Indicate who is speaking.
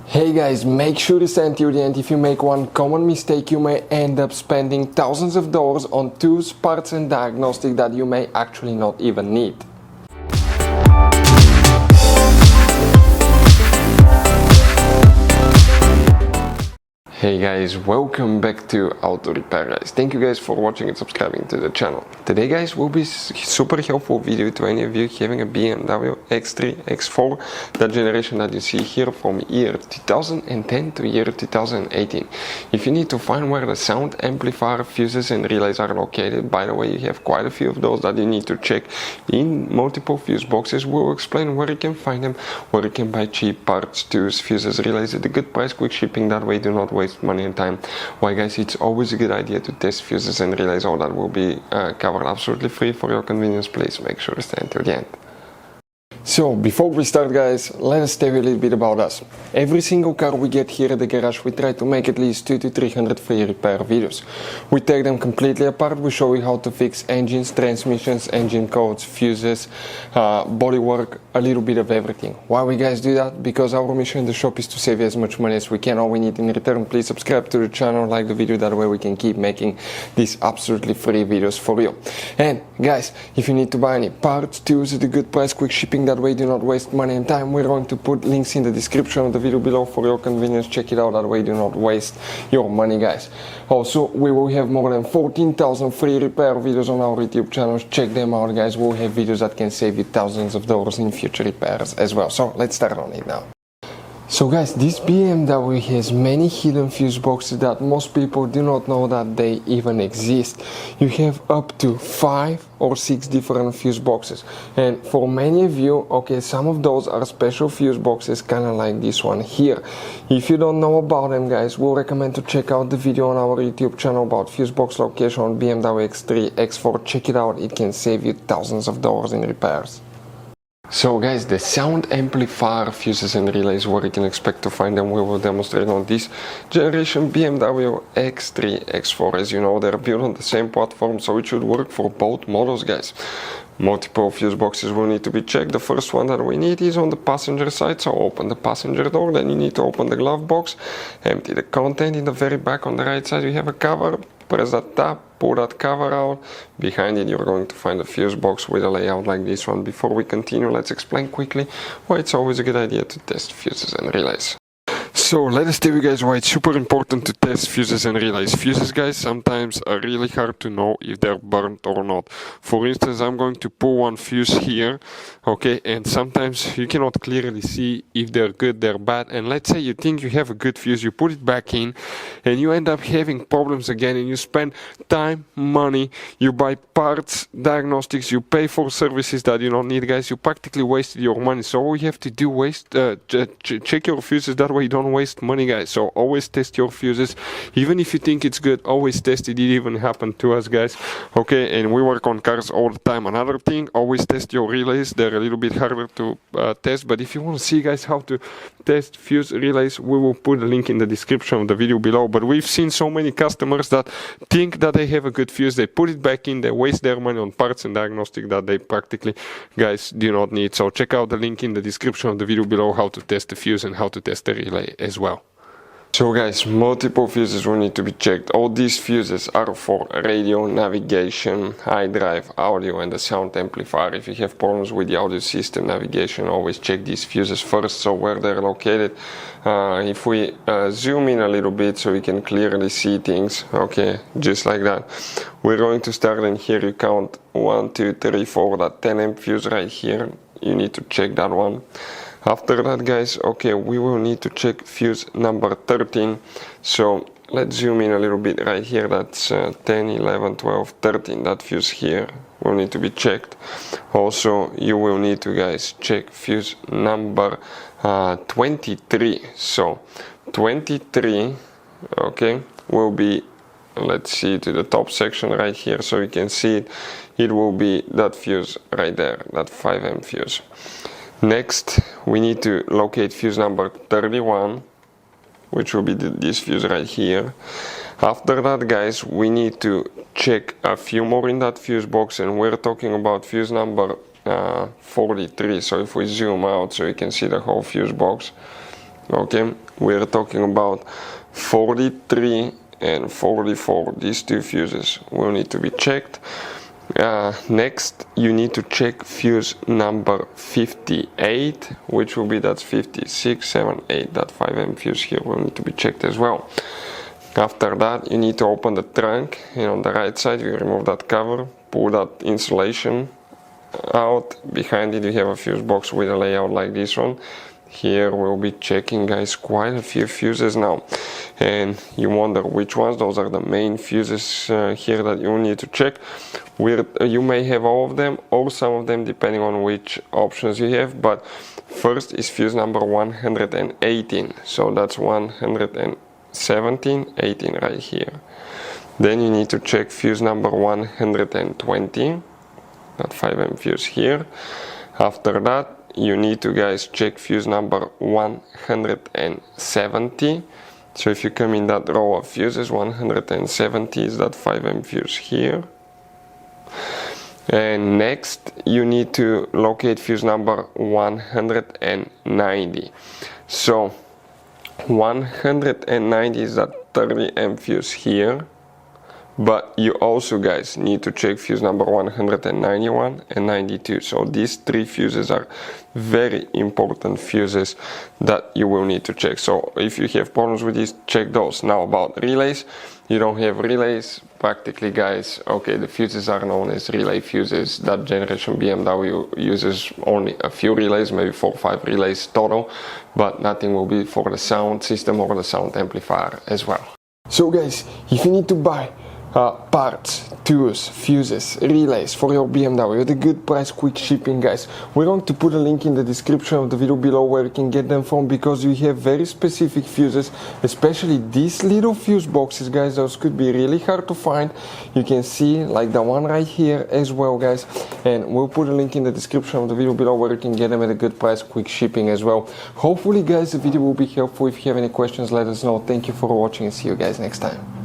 Speaker 1: Hey guys, make sure to stay until the end. If you make one common mistake, you may end up spending thousands of dollars on tools, parts and diagnostics that you may actually not even need. Hey guys, welcome back to Auto Repair guys. Thank you guys for watching and subscribing to the channel. Today guys will be super helpful video to any of you having a BMW X3, X4, that generation that you see here from year 2010 to year 2018. If you need to find where the sound amplifier, fuses and relays are located, by the way, you have quite a few of those that you need to check in multiple fuse boxes. We'll explain where you can find them, where you can buy cheap parts, tools, fuses, relays at a good price, quick shipping, that way do not waste money and time. Why guys, it's always a good idea to test fuses and relays. All that will be covered absolutely free for your convenience. Please make sure to stay until the end. So before we start guys, let us tell you a little bit about us. Every single car we get here at the garage, we try to make at least 200 to 300 free repair videos. We take them completely apart, we show you how to fix engines, transmissions, engine codes, fuses, bodywork, a little bit of everything. Why we guys do that? Because our mission in the shop is to save you as much money as we can. All we need in return, please subscribe to the channel, like the video, that way we can keep making these absolutely free videos for you. And guys, if you need to buy any parts, tools at a good price, quick shipping, that way do not waste money and time, we're going to put links in the description of the video below for your convenience. Check it out, that way do not waste your money guys. Also, we will have more than 14,000 free repair videos on our YouTube channels. Check them out guys. We'll have videos that can save you thousands of dollars in future repairs as well. So let's start on it now. So guys, this BMW has many hidden fuse boxes that most people do not know that they even exist. You have up to 5 or 6 different fuse boxes, and for many of you, okay, some of those are special fuse boxes, kind of like this one here. If you don't know about them guys, we'll recommend to check out the video on our YouTube channel about fuse box location on BMW X3, X4. Check it out, it can save you thousands of dollars in repairs. So guys, the sound amplifier, fuses and relays, where you can expect to find them, we will demonstrate on this generation BMW X3, X4. As you know, they're built on the same platform, so it should work for both models guys. Multiple fuse boxes will need to be checked. The first one that we need is on the passenger side, so open the passenger door, then you need to open the glove box, empty the content. In the very back on the right side you have a cover. Press that tab, pull that cover out. Behind it you're going to find a fuse box with a layout like this one. Before we continue, let's explain quickly why it's always a good idea to test fuses and relays. So let us tell you guys why it's super important to test fuses and relays. Fuses guys sometimes are really hard to know if they're burnt or not. For instance, I'm going to pull one fuse here, okay, and sometimes you cannot clearly see if they're good, they're bad. And let's say you think you have a good fuse, you put it back in and you end up having problems again, and you spend time, money, you buy parts, diagnostics, you pay for services that you don't need guys. You practically wasted your money. So all you have to do is check your fuses, that way you don't waste money guys. So always test your fuses, even if you think it's good, always test it. It even happened to us guys, okay, and we work on cars all the time. Another thing, always test your relays. They're a little bit harder to test, but if you want to see guys how to test fuse relays, we will put a link in the description of the video below. But we've seen so many customers that think that they have a good fuse, they put it back in, they waste their money on parts and diagnostic that they practically guys do not need. So check out the link in the description of the video below how to test the fuse and how to test the relay as well. So guys, multiple fuses will need to be checked. All these fuses are for radio, navigation, high drive, audio and the sound amplifier. If you have problems with the audio system, navigation, always check these fuses first, so where they're located. If we zoom in a little bit so we can clearly see things, okay, just like that. We're going to start, and here you count 1, 2, 3, 4, that 10 amp fuse right here. You need to check that one. After that guys, okay, we will need to check fuse number 13. So let's zoom in a little bit right here. That's 10, 11, 12, 13. That fuse here will need to be checked. Also, you will need to guys check fuse number 23. So 23, okay, will be, let's see, to the top section right here so you can see it. It will be that fuse right there, that 5 amp fuse. Next, we need to locate fuse number 31, which will be this fuse right here. After that guys, we need to check a few more in that fuse box, and we're talking about fuse number 43. So if we zoom out so you can see the whole fuse box, Okay, we're talking about 43 and 44. These two fuses will need to be checked. Next, you need to check fuse number 58, which will be that's 56, 7, 8. That 5M fuse here will need to be checked as well. After that, you need to open the trunk, and on the right side you remove that cover, pull that insulation out. Behind it you have a fuse box with a layout like this one. Here we'll be checking, guys, quite a few fuses now, and you wonder which ones. Those are the main fuses here that you need to check. You may have all of them or some of them depending on which options you have, but first is fuse number 118, so that's 117, 18 right here. Then you need to check fuse number 120, that 5M fuse here. After that, you need to, guys, check fuse number 170. So if you come in that row of fuses, 170 is that 5M fuse here. And next you need to locate fuse number 190. So 190 is that 30M fuse here. But you also, guys, need to check fuse number 191 and 92. So these three fuses are very important fuses that you will need to check. So if you have problems with these, check those. Now about relays, you don't have relays practically, guys. Okay, the fuses are known as relay fuses. That generation BMW uses only a few relays, maybe 4 or 5 relays total, but nothing will be for the sound system or the sound amplifier as well. So guys, if you need to buy parts, tools, fuses, relays for your BMW at a good price, quick shipping, guys, we're going to put a link in the description of the video below where you can get them from, because you have very specific fuses, especially these little fuse boxes, guys. Those could be really hard to find. You can see like the one right here as well, guys, and we'll put a link in the description of the video below where you can get them at a good price, quick shipping as well. Hopefully, guys, the video will be helpful. If you have any questions, let us know. Thank you for watching and see you guys next time.